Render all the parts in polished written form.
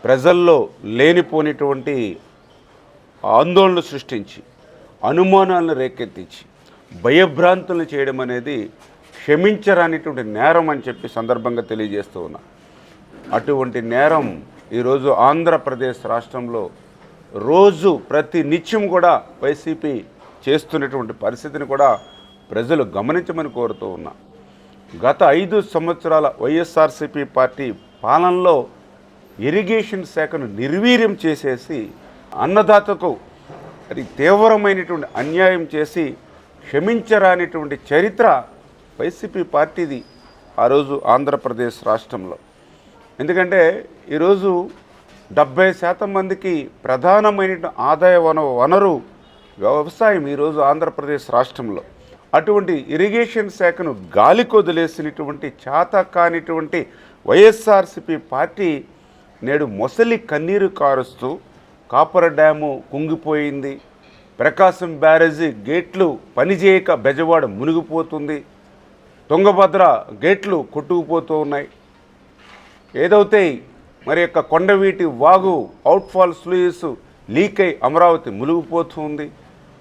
ప్రజల్లో లేనిపోనిటువంటి ఆందోళన సృష్టించి అనుమానాలను రేకెత్తించి భయభ్రాంతులను చేయడం అనేది క్షమించరానిటువంటి నేరం అని చెప్పి సందర్భంగా తెలియజేస్తూ ఉన్నా. అటువంటి నేరం ఈరోజు ఆంధ్రప్రదేశ్ రాష్ట్రంలో రోజు ప్రతి నిత్యం కూడా వైసీపీ చేస్తున్నటువంటి పరిస్థితిని కూడా ప్రజలు గమనించమని కోరుతూ ఉన్నా. గత 5 సంవత్సరాల వైఎస్ఆర్సీపీ పార్టీ పాలనలో ఇరిగేషన్ శాఖను నిర్వీర్యం చేసేసి అన్నదాతకు అది తీవ్రమైనటువంటి అన్యాయం చేసి క్షమించరానిటువంటి చరిత్ర వైసీపీ పార్టీది ఆ రోజు ఆంధ్రప్రదేశ్ రాష్ట్రంలో. ఎందుకంటే ఈరోజు 70% మందికి ప్రధానమైన ఆదాయ వనరు వ్యవసాయం ఈరోజు ఆంధ్రప్రదేశ్ రాష్ట్రంలో. అటువంటి ఇరిగేషన్ శాఖను గాలికొదిలేసినటువంటి చేత కానిటువంటి వైఎస్ఆర్సీపీ పార్టీ నేడు మొసలి కన్నీరు కారుస్తూ కాపర్ డ్యాము కుంగిపోయింది, ప్రకాశం బ్యారేజీ గేట్లు పనిచేయక బెజవాడ మునిగిపోతుంది, తుంగభద్ర గేట్లు కొట్టుకుపోతూ ఉన్నాయి, ఏదైతే మరి యొక్క Kondaveeti Vagu outfall sluice leak అయి అమరావతి మునిగిపోతుంది,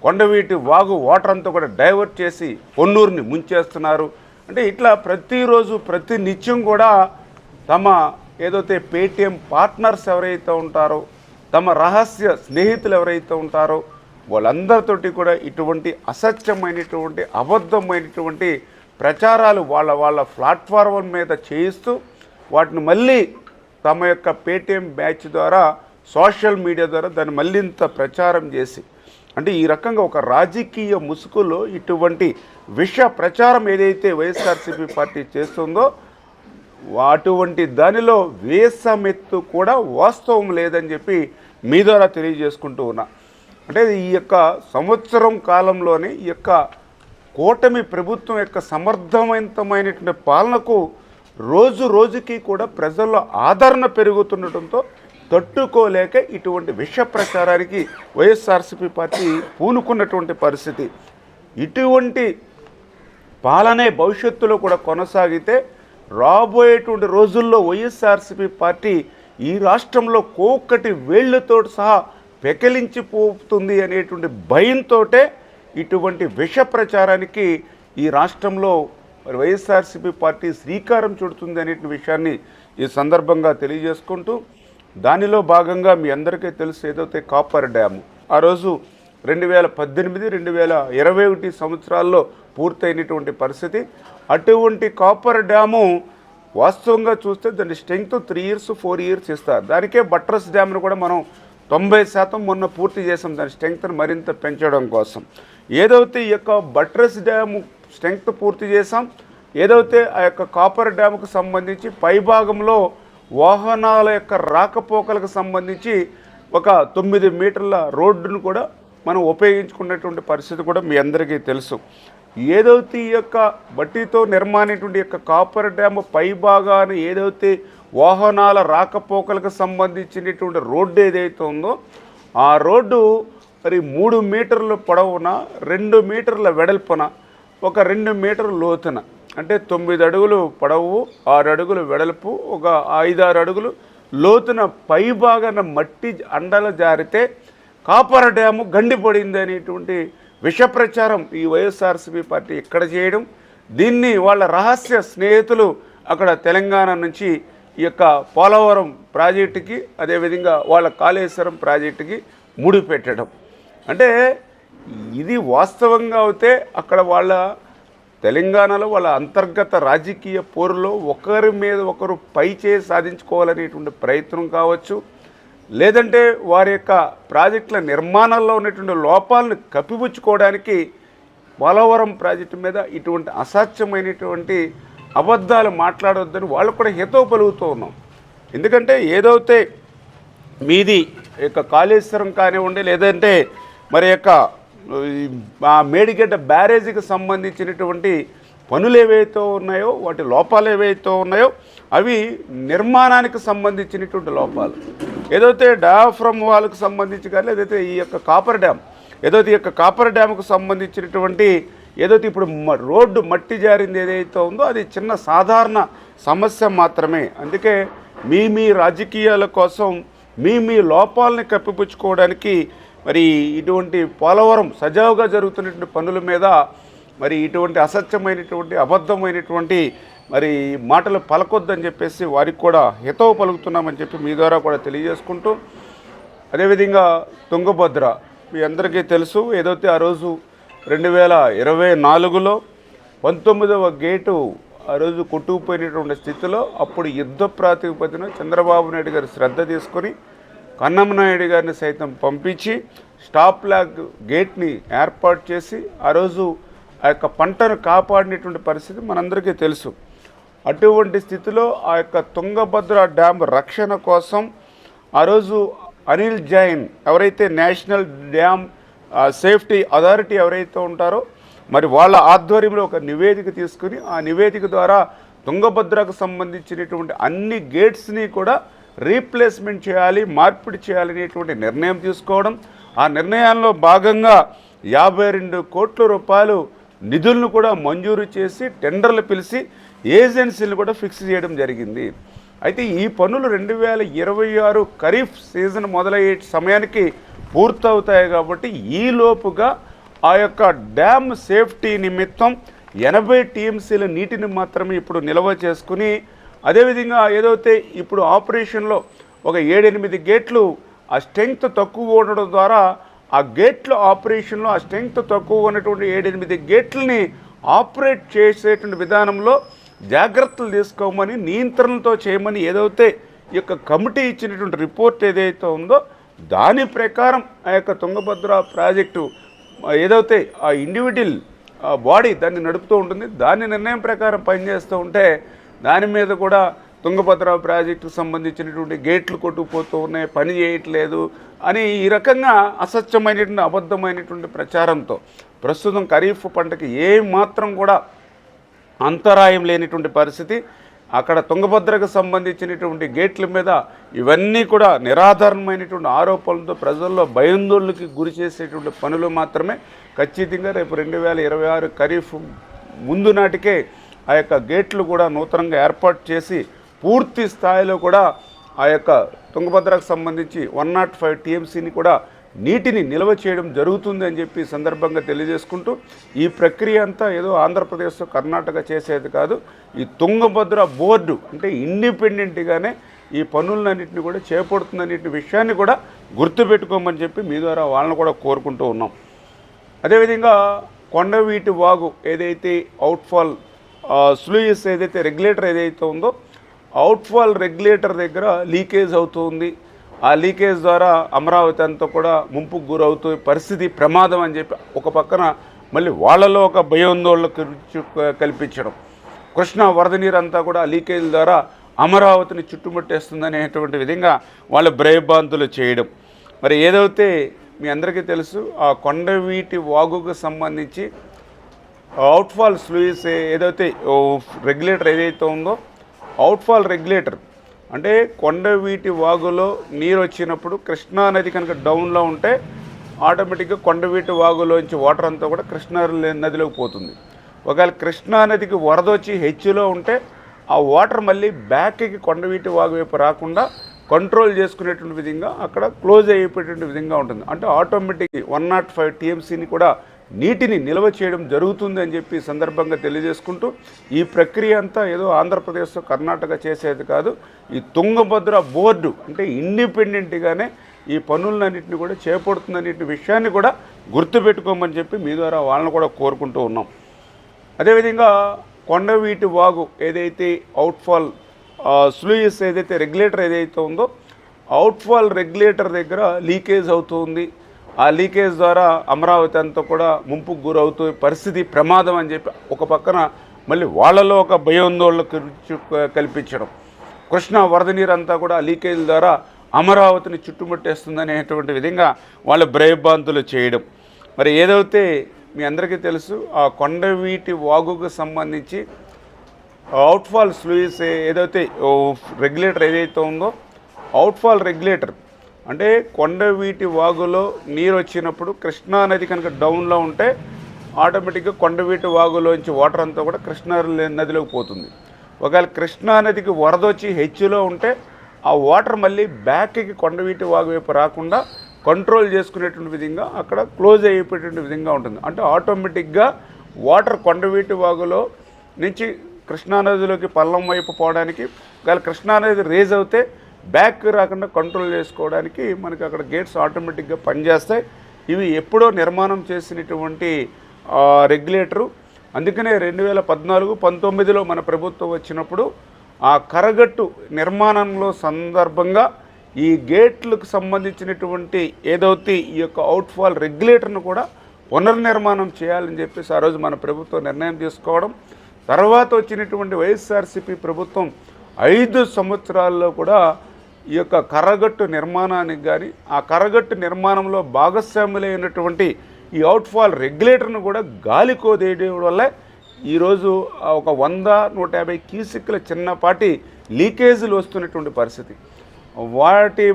కొండవీటి వాగు వాటర్ అంతా కూడా డైవర్ట్ చేసి పొన్నూరుని ముంచేస్తున్నారు. అంటే ఇట్లా ప్రతిరోజు ప్రతి నిత్యం కూడా తమ ఏదైతే పేటీఎం పార్ట్నర్స్ ఎవరైతే ఉంటారో, తమ రహస్య స్నేహితులు ఎవరైతే ఉంటారో వాళ్ళందరితోటి కూడా ఇటువంటి అసత్యమైనటువంటి అబద్ధమైనటువంటి ప్రచారాలు వాళ్ళ ప్లాట్ఫారం మీద చేయిస్తూ వాటిని మళ్ళీ తమ యొక్క పేటీఎం బ్యాచ్ ద్వారా సోషల్ మీడియా ద్వారా దాన్ని మళ్ళీ ఇంత ప్రచారం చేసి, అంటే ఈ రకంగా ఒక రాజకీయ ముసుగులో ఇటువంటి విష ప్రచారం ఏదైతే వైఎస్ఆర్సీపీ పార్టీ చేస్తుందో అటువంటి దానిలో వేసమెత్తు కూడా వాస్తవం లేదని చెప్పి మీ ద్వారా తెలియజేసుకుంటూ ఉన్నా. అంటే ఈ యొక్క సంవత్సరం కాలంలోనే ఈ యొక్క కూటమి ప్రభుత్వం యొక్క సమర్థవంతమైనటువంటి పాలనకు రోజు రోజుకి కూడా ప్రజల్లో ఆదరణ పెరుగుతుండటంతో తట్టుకోలేక ఇటువంటి విష ప్రచారానికి వైఎస్ఆర్సీపీ పార్టీ పూనుకున్నటువంటి పరిస్థితి. ఇటువంటి పాలనే భవిష్యత్తులో కూడా కొనసాగితే రాబోయేటువంటి రోజుల్లో వైఎస్ఆర్సీపీ పార్టీ ఈ రాష్ట్రంలో కోకటి వేళ్లతో సహా పెకిలించిపోతుంది అనేటువంటి భయంతో ఇటువంటి విష ప్రచారానికి ఈ రాష్ట్రంలో వైఎస్ఆర్సీపీ పార్టీ శ్రీకారం చుడుతుంది అనే విషయాన్ని ఈ సందర్భంగా తెలియజేసుకుంటూ, దానిలో భాగంగా మీ అందరికీ తెలుసు ఏదైతే కాపర్ డ్యాము ఆ రోజు 2018, 2021 సంవత్సరాల్లో పూర్తయినటువంటి పరిస్థితి. అటువంటి కాపర్ డ్యాము వాస్తవంగా చూస్తే దాని స్ట్రెంగ్త్ 3 years 4 years ఇస్తారు. దానికే బట్రస్ డ్యామ్ను కూడా మనం 90% మొన్న పూర్తి చేసాం దాని స్ట్రెంగ్త్ను మరింత పెంచడం కోసం. ఏదైతే ఈ యొక్క బట్రస్ డ్యాము స్ట్రెంగ్త్ పూర్తి చేసాం, ఏదైతే ఆ యొక్క కాపర్ డ్యాముకు సంబంధించి పైభాగంలో వాహనాల యొక్క రాకపోకలకు సంబంధించి ఒక 9 మీటర్ల రోడ్డును కూడా మనం ఉపయోగించుకున్నటువంటి పరిస్థితి కూడా మీ అందరికీ తెలుసు. ఏదైతే ఈ యొక్క మట్టితో నిర్మాణమైనటువంటి యొక్క కాపర్ డ్యాము పైభాగాన ఏదైతే వాహనాల రాకపోకలకు సంబంధించినటువంటి రోడ్డు ఏదైతే ఉందో ఆ రోడ్డు మరి 3 మీటర్ల పొడవున 2 మీటర్ల వెడల్పున ఒక 2 మీటర్ల లోతున, అంటే 9 అడుగులు పొడవు 6 అడుగులు వెడల్పు ఒక 5-6 అడుగులు లోతున పైభాగాన మట్టి అండలు జారితే కాపర్ డ్యాము గండిపడింది అనేటువంటి విష ప్రచారం ఈ వైఎస్ఆర్సీపీ పార్టీ ఇక్కడ చేయడం, దీన్ని వాళ్ళ రహస్య స్నేహితులు అక్కడ తెలంగాణ నుంచి ఈ యొక్క పోలవరం ప్రాజెక్టుకి అదేవిధంగా వాళ్ళ కాళేశ్వరం ప్రాజెక్టుకి ముడిపెట్టడం. అంటే ఇది వాస్తవంగా అయితే అక్కడ వాళ్ళ తెలంగాణలో వాళ్ళ అంతర్గత రాజకీయ పోరులో ఒకరి మీద ఒకరు పైచేయి సాధించుకోవాలనేటువంటి ప్రయత్నం కావచ్చు, లేదంటే వారి యొక్క ప్రాజెక్టుల నిర్మాణంలో ఉన్నటువంటి లోపాలను కప్పిపుచ్చుకోవడానికి పోలవరం ప్రాజెక్టు మీద ఇటువంటి అసాధ్యమైనటువంటి అబద్ధాలు మాట్లాడవద్దని వాళ్ళు కూడా హితవు పలుకుతూ ఉన్నాం. ఎందుకంటే ఏదైతే మీది యొక్క కాళేశ్వరం కానివ్వండి, లేదంటే మరి యొక్క మేడిగడ్డ బ్యారేజీకి సంబంధించినటువంటి పనులు ఏవైతే ఉన్నాయో వాటి లోపాలు ఏవైతే ఉన్నాయో అవి నిర్మాణానికి సంబంధించినటువంటి లోపాలు. ఏదైతే డయాఫ్రమ్ వాల్కి సంబంధించి కానీ ఏదైతే ఈ యొక్క కాపర్ డ్యామ్ ఏదైతే ఈ యొక్క కాపర్ డ్యామ్కు సంబంధించినటువంటి ఏదైతే ఇప్పుడు రోడ్డు మట్టి జారింది ఏదైతే ఉందో అది చిన్న సాధారణ సమస్య మాత్రమే. అందుకే మీ రాజకీయాల కోసం మీ లోపాలని కప్పిపుచ్చుకోవడానికి మరి ఇటువంటి పోలవరం సజావుగా జరుగుతున్నటువంటి పనుల మీద మరి ఇటువంటి అసత్యమైనటువంటి అబద్ధమైనటువంటి మరి మాటలు పలకొద్దని చెప్పేసి వారికి కూడా హితవు పలుకుతున్నామని చెప్పి మీ ద్వారా కూడా తెలియజేసుకుంటూ, అదేవిధంగా తుంగభద్ర మీ అందరికీ తెలుసు, ఏదైతే ఆ రోజు 2024లో 19వ గేటు ఆ రోజు కొట్టుకుపోయినటువంటి స్థితిలో అప్పుడు యుద్ధ ప్రాతిపదికన చంద్రబాబు నాయుడు గారు శ్రద్ధ తీసుకొని కన్నమనాయుడు గారిని సైతం పంపించి స్టాప్ లాగ్ గేట్ని ఏర్పాటు చేసి ఆ రోజు ఆ యొక్క పంటను కాపాడినటువంటి పరిస్థితి మనందరికీ తెలుసు. అటువంటి స్థితిలో ఆ యొక్క తుంగభద్ర డ్యామ్ రక్షణ కోసం ఆ రోజు అనిల్ జైన్ ఎవరైతే నేషనల్ డ్యామ్ సేఫ్టీ అథారిటీ ఎవరైతే ఉంటారో మరి వాళ్ళ ఆధ్వర్యంలో ఒక నివేదిక తీసుకుని ఆ నివేదిక ద్వారా తుంగభద్రకు సంబంధించినటువంటి అన్ని గేట్స్ని కూడా రీప్లేస్మెంట్ చేయాలి, మార్పిడి చేయాలనేటువంటి నిర్ణయం తీసుకోవడం, ఆ నిర్ణయాల్లో భాగంగా 52 కోట్ల రూపాయలు నిధులను కూడా మంజూరు చేసి టెండర్లు పిలిచి ఏజెన్సీలు కూడా ఫిక్స్ చేయడం జరిగింది. అయితే ఈ పనులు 2026 ఖరీఫ్ సీజన్ మొదలయ్యే సమయానికి పూర్తవుతాయి కాబట్టి ఈలోపుగా ఆ యొక్క డ్యామ్ సేఫ్టీ నిమిత్తం 80 టీఎంసీల నీటిని మాత్రమే ఇప్పుడు నిల్వ చేసుకుని, అదేవిధంగా ఏదైతే ఇప్పుడు ఆపరేషన్లో ఒక 7-8 గేట్లు ఆ స్ట్రెంగ్త్ తక్కువ ఉండడం ద్వారా ఆ గేట్ల ఆపరేషన్లో ఆ స్ట్రెంగ్త్ తక్కువ ఉన్నటువంటి 7-8 గేట్లని ఆపరేట్ చేసేటువంటి విధానంలో జాగ్రత్తలు తీసుకోమని, నియంత్రణలతో చేయమని ఏదైతే ఈ యొక్క కమిటీ ఇచ్చినటువంటి రిపోర్ట్ ఏదైతే ఉందో దాని ప్రకారం ఆ యొక్క తుంగభద్ర ప్రాజెక్టు ఏదైతే ఆ ఇండివిజువల్ బాడీ దాన్ని నడుపుతూ ఉంటుంది, దాని నిర్ణయం ప్రకారం పనిచేస్తూ ఉంటే దాని మీద కూడా తుంగభద్ర ప్రాజెక్టుకు సంబంధించినటువంటి గేట్లు కొట్టుకుపోతూ ఉన్నాయి, పని చేయట్లేదు అని ఈ రకంగా అసత్యమైనటువంటి అబద్ధమైనటువంటి ప్రచారంతో ప్రస్తుతం ఖరీఫ్ పంటకి ఏమాత్రం కూడా అంతరాయం లేనిటువంటి పరిస్థితి. అక్కడ తుంగభద్రకు సంబంధించినటువంటి గేట్ల మీద ఇవన్నీ కూడా నిరాధారణమైనటువంటి ఆరోపణలతో ప్రజల్లో భయాందోళనకి గురి చేసేటువంటి పనులు మాత్రమే. ఖచ్చితంగా రేపు 2026 ఖరీఫ్ ముందు నాటికే ఆ యొక్క గేట్లు కూడా నూతనంగా ఏర్పాటు చేసి పూర్తి స్థాయిలో కూడా ఆ యొక్క తుంగభద్రకు సంబంధించి 105 టీఎంసీని కూడా నీటిని నిల్వ చేయడం జరుగుతుంది అని చెప్పి సందర్భంగా తెలియజేసుకుంటూ, ఈ ప్రక్రియ అంతా ఏదో ఆంధ్రప్రదేశ్ కర్ణాటక చేసేది కాదు. ఈ తుంగభద్ర బోర్డు అంటే ఇండిపెండెంట్గానే ఈ పనులన్నింటినీ కూడా చేపడుతుందనే విషయాన్ని కూడా గుర్తుపెట్టుకోమని చెప్పి మీ ద్వారా వాళ్ళని కూడా కోరుకుంటూ ఉన్నాం. అదేవిధంగా కొండవీటి వాగు ఏదైతే అవుట్ఫాల్ స్లూయిస్ ఏదైతే రెగ్యులేటర్ ఏదైతే ఉందో అవుట్ఫాల్ రెగ్యులేటర్ దగ్గర లీకేజ్ అవుతుంది. ఆ లీకేజ్ ద్వారా అమరావతి అంతా కూడా ముంపుకు గురవుతూ పరిస్థితి ప్రమాదం అని చెప్పి ఒక పక్కన మళ్ళీ వాళ్ళలో ఒక భయాందోళన కల్పించడం, కృష్ణా వరద నీరు అంతా కూడా లీకేజ్ ద్వారా అమరావతిని చుట్టుముట్టేస్తుందనేటువంటి విధంగా వాళ్ళు భయభ్రాంతులు చేయడం. మరి ఏదైతే మీ అందరికీ తెలుసు ఆ కొండవీటి వాగుకు సంబంధించి అవుట్ఫాల్ స్లూయిస్ ఏదైతే రెగ్యులేటర్ ఏదైతే ఉందో అవుట్ఫాల్ రెగ్యులేటర్ అంటే కొండవీటి వాగులో నీరు వచ్చినప్పుడు కృష్ణా నది కనుక డౌన్లో ఉంటే ఆటోమేటిక్గా కొండవీటి వాగులోంచి వాటర్ అంతా కూడా కృష్ణా నదిలోకి పోతుంది. ఒకవేళ కృష్ణా నదికి వరద వచ్చి హెచ్చులో ఉంటే ఆ వాటర్ మళ్ళీ బ్యాక్కి కొండవీటి వాగు వైపు రాకుండా కంట్రోల్ చేసుకునేటువంటి విధంగా అక్కడ క్లోజ్ అయిపోయేటువంటి విధంగా ఉంటుంది. అంటే ఆటోమేటిక్ 105 టీఎంసీని కూడా నీటిని నిల్వ చేయడం జరుగుతుంది అని చెప్పి సందర్భంగా తెలియజేసుకుంటూ, ఈ ప్రక్రియ అంతా ఏదో ఆంధ్రప్రదేశ్ కర్ణాటక చేసేది కాదు. ఈ తుంగభద్ర బోర్డు అంటే ఇండిపెండెంట్గానే ఈ పనులన్నింటినీ కూడా చేపడుతుందనే విషయాన్ని కూడా గుర్తుపెట్టుకోమని చెప్పి మీ ద్వారా వాళ్ళని కూడా కోరుకుంటూ ఉన్నాం. అదేవిధంగా కొండవీటి వాగు ఏదైతే అవుట్ఫాల్ స్లూయిస్ ఏదైతే రెగ్యులేటర్ ఏదైతే ఉందో అవుట్ఫాల్ రెగ్యులేటర్ దగ్గర లీకేజ్ అవుతుంది. ఆ లీకేజ్ ద్వారా అమరావతి అంతా కూడా ముంపుకు గురవుతూ పరిస్థితి ప్రమాదం అని చెప్పి ఒక పక్కన మళ్ళీ వాళ్ళలో ఒక భయాందోళన కల్పించడం, కృష్ణా వరద నీరు అంతా కూడా లీకేజ్ ద్వారా అమరావతిని చుట్టుముట్టేస్తుందనేటువంటి విధంగా వాళ్ళు భయభ్రాంతులు చేయడం. మరి ఏదైతే మీ అందరికీ తెలుసు ఆ కొండవీటి వాగుకు సంబంధించి అవుట్ఫాల్ స్లూయిస్ ఏదైతే రెగ్యులేటర్ ఏదైతే ఉందో అవుట్ఫాల్ రెగ్యులేటర్ అంటే కొండవీటి వాగులో నీరు వచ్చినప్పుడు కృష్ణా నది కనుక డౌన్లో ఉంటే ఆటోమేటిక్గా కొండవీటి వాగులోంచి వాటర్ అంతా కూడా కృష్ణా నదిలోకి పోతుంది. ఒకవేళ కృష్ణా నదికి వరద వచ్చి హెచ్చులో ఉంటే ఆ వాటర్ మళ్ళీ బ్యాక్కి కొండవీటి వాగు వైపు రాకుండా కంట్రోల్ చేసుకునేటువంటి విధంగా అక్కడ క్లోజ్ అయిపోయేటువంటి విధంగా ఉంటుంది. అంటే ఆటోమేటిక్గా వాటర్ కొండవీటి వాగులో నుంచి కృష్ణానదిలోకి పల్లం వైపు పోవడానికి ఒకవేళ కృష్ణానది రేజ్ అవుతే బ్యాక్ రాకుండా కంట్రోల్ చేసుకోవడానికి మనకి అక్కడ గేట్స్ ఆటోమేటిక్గా పనిచేస్తాయి. ఇవి ఎప్పుడో నిర్మాణం చేసినటువంటి రెగ్యులేటరు. అందుకనే 2014-19లో మన ప్రభుత్వం వచ్చినప్పుడు ఆ కరగట్టు నిర్మాణంలో సందర్భంగా ఈ గేట్లకు సంబంధించినటువంటి ఏదైతే ఈ యొక్క అవుట్ఫాల్ రెగ్యులేటర్ను కూడా పునర్నిర్మాణం చేయాలని చెప్పేసి ఆ రోజు మన ప్రభుత్వం నిర్ణయం తీసుకోవడం, తర్వాత వచ్చినటువంటి వైఎస్ఆర్సీపీ ప్రభుత్వం 5 సంవత్సరాల్లో కూడా ఈ యొక్క కరగట్టు నిర్మాణానికి కానీ ఆ కరగట్టు నిర్మాణంలో భాగస్వాములైనటువంటి ఈ అవుట్ఫాల్ రెగ్యులేటర్ను కూడా గాలి కోదేయడం వల్ల ఈరోజు ఒక 100-150 క్యూసెక్కుల చిన్నపాటి లీకేజీలు వస్తున్నటువంటి పరిస్థితి. వాటి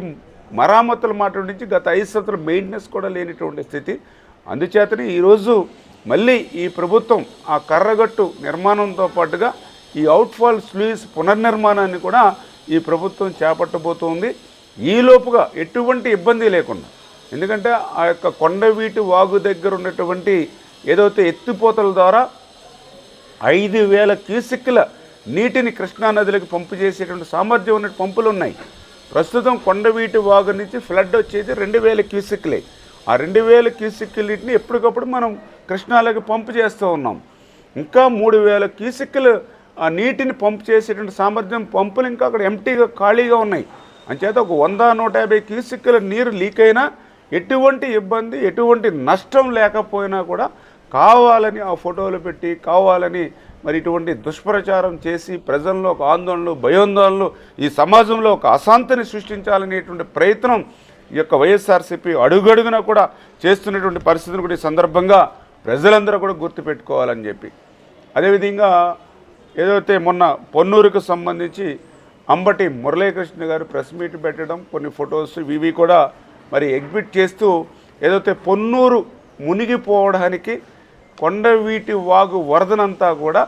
మరామతులు మాట్లాడించి గత 5 సంవత్సరాలు మెయింటెనెన్స్ కూడా లేనిటువంటి స్థితి. అందుచేతనే ఈరోజు మళ్ళీ ఈ ప్రభుత్వం ఆ కర్రగట్టు నిర్మాణంతో పాటుగా ఈ అవుట్ఫాల్ స్లూయిస్ పునర్నిర్మాణాన్ని కూడా ఈ ప్రభుత్వం చేపట్టబోతోంది. ఈలోపుగా ఎటువంటి ఇబ్బంది లేకుండా, ఎందుకంటే ఆ యొక్క కొండవీటి వాగు దగ్గర ఉన్నటువంటి ఏదైతే ఎత్తిపోతల ద్వారా 5,000 క్యూసెక్కుల నీటిని కృష్ణానదిలోకి పంపు చేసేటువంటి సామర్థ్యం ఉన్న పంపులు ఉన్నాయి. ప్రస్తుతం కొండవీటి వాగు నుంచి ఫ్లడ్ వచ్చేది 2,000 క్యూసెక్కులే. ఆ 2,000 క్యూసెక్కుల నీటిని ఎప్పటికప్పుడు మనం కృష్ణాలోకి పంపు చేస్తూ ఉన్నాం. ఇంకా 3,000 క్యూసెక్కులు ఆ నీటిని పంపు చేసేటువంటి సామర్థ్యం పంపులు ఇంకా అక్కడ ఎంటీగా ఖాళీగా ఉన్నాయి. అంచేత ఒక 100-150 క్యూసెక్కుల నీరు లీక్ అయినా ఎటువంటి ఇబ్బంది, ఎటువంటి నష్టం లేకపోయినా కూడా కావాలని ఆ ఫోటోలు పెట్టి కావాలని మరి ఇటువంటి దుష్ప్రచారం చేసి ప్రజల్లో ఒక ఆందోళనలు, భయోందోళనలు, ఈ సమాజంలో ఒక అశాంతిని సృష్టించాలనేటువంటి ప్రయత్నం ఈ యొక్క వైఎస్ఆర్సీపీ అడుగడుగునా కూడా చేస్తున్నటువంటి పరిస్థితిని కూడా ఈ సందర్భంగా ప్రజలందరూ కూడా గుర్తుపెట్టుకోవాలని చెప్పి, అదేవిధంగా ఏదైతే మొన్న పొన్నూరుకు సంబంధించి అంబటి మురళీకృష్ణ గారు ప్రెస్ మీట్ పెట్టడం, కొన్ని ఫొటోస్ ఇవి కూడా మరి ఎగ్జిబిట్ చేస్తూ ఏదైతే పొన్నూరు మునిగిపోవడానికి కొండవీటి వాగు వరదనంతా కూడా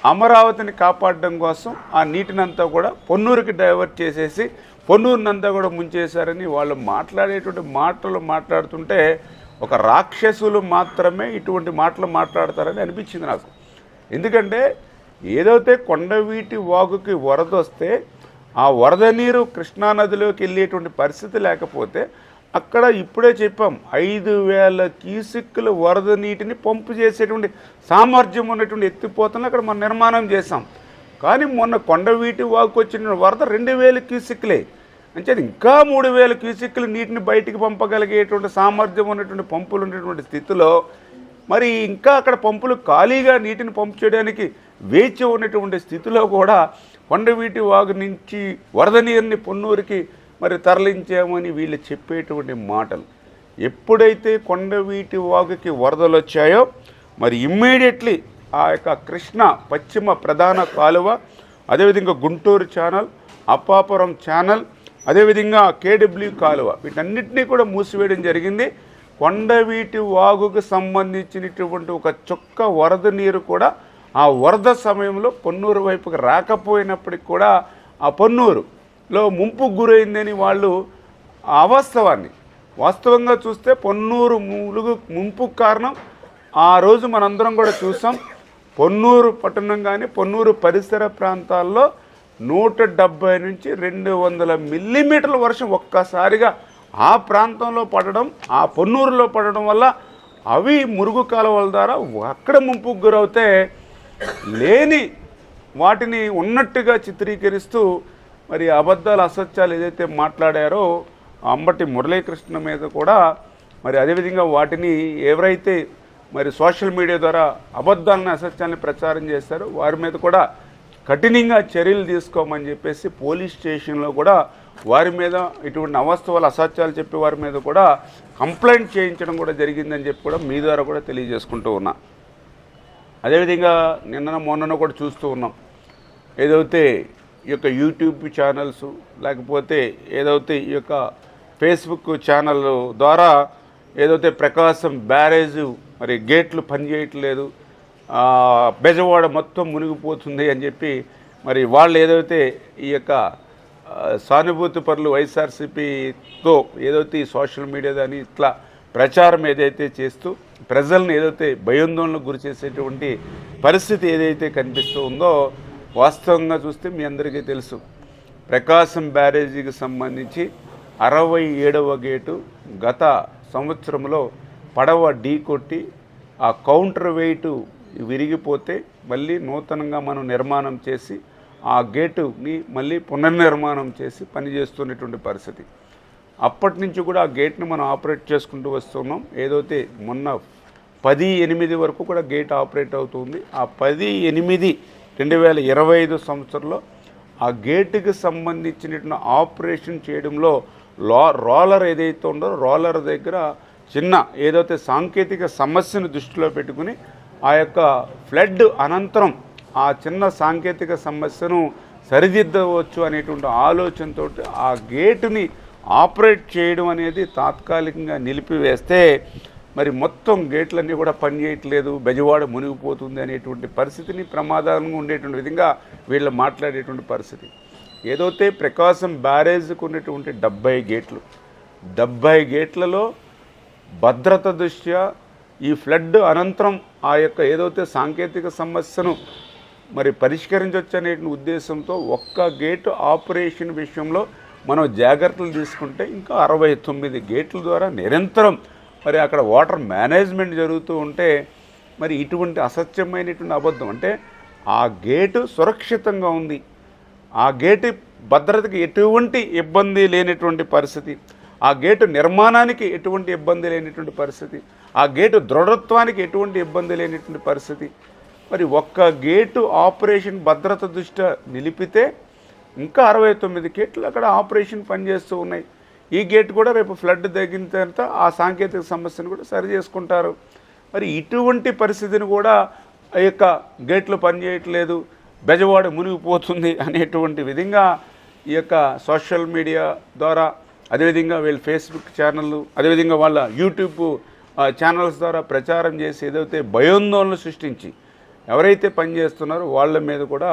అమరావతిని కాపాడడం కోసం ఆ నీటినంతా కూడా పొన్నూరుకి డైవర్ట్ చేసేసి పొన్నూరునంతా కూడా ముంచేశారని వాళ్ళు మాట్లాడేటువంటి మాటలు మాట్లాడుతుంటే ఒక రాక్షసులు మాత్రమే ఇటువంటి మాటలు మాట్లాడతారని అనిపించింది నాకు. ఎందుకంటే ఏదైతే కొండవీటి వాగుకి వరద వస్తే ఆ వరద నీరు కృష్ణానదిలోకి వెళ్ళేటువంటి పరిస్థితి లేకపోతే అక్కడ ఇప్పుడే చెప్పాం 5,000 క్యూసెక్కుల వరద నీటిని పంపు చేసేటువంటి సామర్థ్యం ఉన్నటువంటి ఎత్తిపోతలను అక్కడ మనం నిర్మాణం చేసాం. కానీ మొన్న కొండవీటి వాగుకు వచ్చిన వరద 2,000 క్యూసెక్కులే. అంటే ఇంకా 3,000 క్యూసెక్కుల నీటిని బయటికి పంపగలిగేటువంటి సామర్థ్యం ఉన్నటువంటి పంపులు ఉన్నటువంటి స్థితిలో మరి ఇంకా అక్కడ పంపులు ఖాళీగా నీటిని పంపు చేయడానికి వేచి ఉన్నటువంటి స్థితిలో కూడా కొండవీటి వాగు నుంచి వరద నీరుని పొన్నూరుకి మరి తరలించామని వీళ్ళు చెప్పేటువంటి మాటలు. ఎప్పుడైతే కొండవీటి వాగుకి వరదలు వచ్చాయో మరి ఇమ్మీడియట్లీ ఆ యొక్క కృష్ణ పశ్చిమ ప్రధాన కాలువ, అదేవిధంగా గుంటూరు ఛానల్, అప్పాపురం ఛానల్, అదేవిధంగా కేడబ్ల్యూ కాలువ వీటన్నిటినీ కూడా మూసివేయడం జరిగింది. కొండవీటి వాగుకు సంబంధించినటువంటి ఒక చుక్క వరద నీరు కూడా ఆ వరద సమయంలో పొన్నూరు వైపుకి రాకపోయినప్పటికి కూడా ఆ పొన్నూరులో ముంపుకు గురైందని వాళ్ళు వాస్తవంగా చూస్తే పొన్నూరు ముంపుకు కారణం ఆ రోజు మనందరం కూడా చూసాం. పొన్నూరు పట్టణం కానీ పొన్నూరు పరిసర ప్రాంతాల్లో 170 నుంచి 200 మిల్లీమీటర్ల వర్షం ఒక్కసారిగా ఆ ప్రాంతంలో పడడం, ఆ పొన్నూరులో పడడం వల్ల అవి మురుగు కాలువల ద్వారా అక్కడ ముంపుకు గురవుతే లేని వాటిని ఉన్నట్టుగా చిత్రీకరిస్తూ మరి అబద్ధాలు, అసత్యాలు ఏదైతే మాట్లాడారో అంబటి మురళీకృష్ణ మీద కూడా మరి అదేవిధంగా వాటిని ఎవరైతే మరి సోషల్ మీడియా ద్వారా అబద్ధాలను, అసత్యాలను ప్రచారం చేస్తారో వారి మీద కూడా కఠినంగా చర్యలు తీసుకోమని చెప్పేసి పోలీస్ స్టేషన్లో కూడా వారి మీద ఇటువంటి అవాస్తవాలు, అసత్యాలు చెప్పే వారి మీద కూడా కంప్లైంట్ చేయించడం కూడా జరిగిందని చెప్పి కూడా మీ ద్వారా కూడా తెలియజేసుకుంటూ ఉన్నా. అదేవిధంగా నిన్న మొన్న కూడా చూస్తూ ఉన్నాం, ఏదైతే ఈ యొక్క యూట్యూబ్ ఛానల్స్ లేకపోతే ఏదైతే ఈ యొక్క ఫేస్బుక్ ఛానల్ ద్వారా ఏదైతే ప్రకాశం బ్యారేజు మరి గేట్లు పనిచేయట్లేదు, బెజవాడ మొత్తం మునిగిపోతుంది అని చెప్పి మరి వాళ్ళు ఏదైతే ఈ యొక్క సానుభూతి పరులు వైఎస్ఆర్సీపీతో ఏదైతే ఈ సోషల్ మీడియా దాని ఇట్లా ప్రచారం ఏదైతే చేస్తూ ప్రజలను ఏదైతే భయాందోళనకు గురి చేసేటువంటి పరిస్థితి ఏదైతే కనిపిస్తూ ఉందో, వాస్తవంగా చూస్తే మీ అందరికీ తెలుసు ప్రకాశం బ్యారేజీకి సంబంధించి 67వ గేటు గత సంవత్సరంలో పడవ ఢీ కొట్టి ఆ కౌంటర్ వెయిట్ విరిగిపోతే మళ్ళీ నూతనంగా మనం నిర్మాణం చేసి ఆ గేటుని మళ్ళీ పునర్నిర్మాణం చేసి పనిచేస్తున్నటువంటి పరిస్థితి. అప్పటి నుంచి కూడా ఆ గేట్ని మనం ఆపరేట్ చేసుకుంటూ వస్తున్నాం. ఏదైతే మొన్న 10/8 వరకు కూడా గేట్ ఆపరేట్ అవుతుంది. ఆ 10/8/2025 సంవత్సరంలో ఆ గేటుకి సంబంధించినటువంటి ఆపరేషన్ చేయడంలో రోలర్ ఏదైతే ఉందో రోలర్ దగ్గర చిన్న ఏదైతే సాంకేతిక సమస్యను దృష్టిలో పెట్టుకుని ఆ యొక్క ఫ్లడ్ అనంతరం ఆ చిన్న సాంకేతిక సమస్యను సరిదిద్దవచ్చు అనేటువంటి ఆలోచనతో ఆ గేటుని ఆపరేట్ చేయడం అనేది తాత్కాలికంగా నిలిపివేస్తే మరి మొత్తం గేట్లన్నీ కూడా పనిచేయట్లేదు, బెజవాడ మునిగిపోతుంది అనేటువంటి పరిస్థితిని ప్రమాదంగా ఉండేటువంటి విధంగా వీళ్ళు మాట్లాడేటువంటి పరిస్థితి. ఏదైతే ప్రకాశం బ్యారేజ్కి ఉన్నటువంటి 70 గేట్లలో భద్రత దృష్ట్యా ఈ ఫ్లడ్ అనంతరం ఆ యొక్క ఏదైతే సాంకేతిక సమస్యను మరి పరిష్కరించవచ్చు అనే ఉద్దేశంతో ఒక్క గేటు ఆపరేషన్ విషయంలో మనం జాగ్రత్తలు తీసుకుంటే ఇంకా 69 గేట్ల ద్వారా నిరంతరం మరి అక్కడ వాటర్ మేనేజ్మెంట్ జరుగుతూ ఉంటే మరి ఇటువంటి అసత్యమైనటువంటి అబద్ధం అంటే ఆ గేటు సురక్షితంగా ఉంది, ఆ గేటు భద్రతకి ఎటువంటి ఇబ్బంది లేనటువంటి పరిస్థితి, ఆ గేటు నిర్మాణానికి ఎటువంటి ఇబ్బంది లేనటువంటి పరిస్థితి, ఆ గేటు దృఢత్వానికి ఎటువంటి ఇబ్బంది లేనటువంటి పరిస్థితి. మరి ఒక్క గేటు ఆపరేషన్ భద్రత దృష్ట్యా నిలిపితే ఇంకా 69 గేట్లు అక్కడ ఆపరేషన్ పనిచేస్తూ ఉన్నాయి. ఈ గేట్ కూడా రేపు ఫ్లడ్ తగ్గిన తర్వాత ఆ సాంకేతిక సమస్యను కూడా సరి చేసుకుంటారు. మరి ఇటువంటి పరిస్థితిని కూడా ఆ యొక్క గేట్లు పనిచేయట్లేదు, బెజవాడ మునిగిపోతుంది అనేటువంటి విధంగా ఈ యొక్క సోషల్ మీడియా ద్వారా, అదేవిధంగా వీళ్ళ ఫేస్బుక్ ఛానళ్ళు, అదేవిధంగా వాళ్ళ యూట్యూబ్ ఛానల్స్ ద్వారా ప్రచారం చేసి ఏదైతే భయాందోళనలు సృష్టించి ఎవరైతే పనిచేస్తున్నారో వాళ్ళ మీద కూడా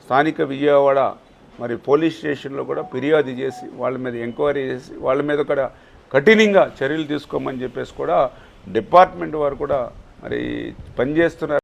స్థానిక విజయవాడ మరి పోలీస్ స్టేషన్లో కూడా ఫిర్యాదు చేసి వాళ్ళ మీద ఎంక్వైరీ చేసి వాళ్ళ మీద కూడా కఠినంగా చర్యలు తీసుకోమని చెప్పేసి కూడా డిపార్ట్మెంట్ వారు కూడా మరి పనిచేస్తున్నారు.